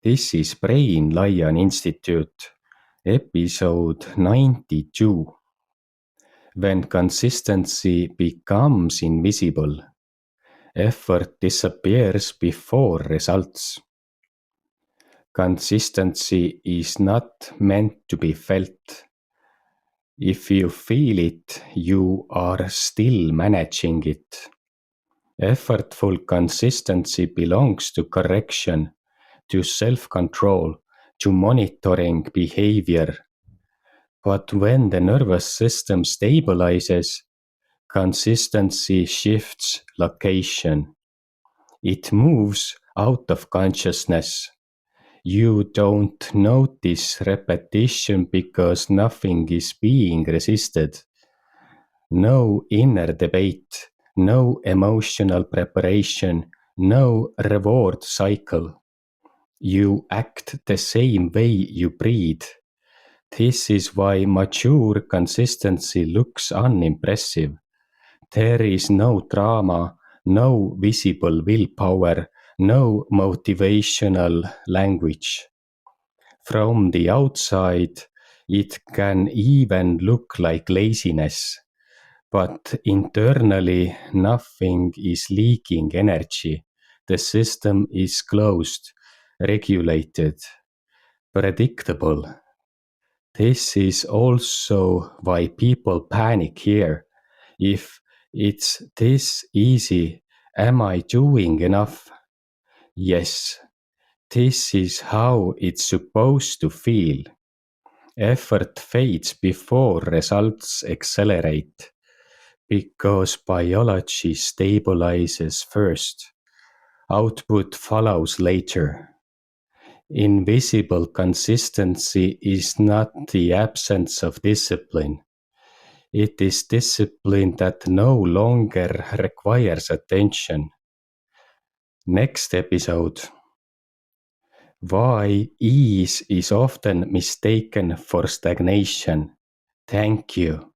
This is Brain Lion Institute, episode 92. When consistency becomes invisible, effort disappears before results. Consistency is not meant to be felt. If you feel it, you are still managing it. Effortful consistency belongs to correction, to self-control, to monitoring behavior. But when the nervous system stabilizes, consistency shifts location. It moves out of consciousness. You don't notice repetition because nothing is being resisted. No inner debate, no emotional preparation, no reward cycle. You act the same way you breathe. This is why mature consistency looks unimpressive. There is no drama, no visible willpower, no motivational language. From the outside, it can even look like laziness, but internally, nothing is leaking energy. The system is closed, regulated, predictable. This is also why people panic here. If it's this easy, am I doing enough? Yes, this is how it's supposed to feel. Effort fades before results accelerate, because biology stabilizes first. Output follows later. Invisible consistency is not the absence of discipline. It is discipline that no longer requires attention. Next episode. Why ease is often mistaken for stagnation. Thank you.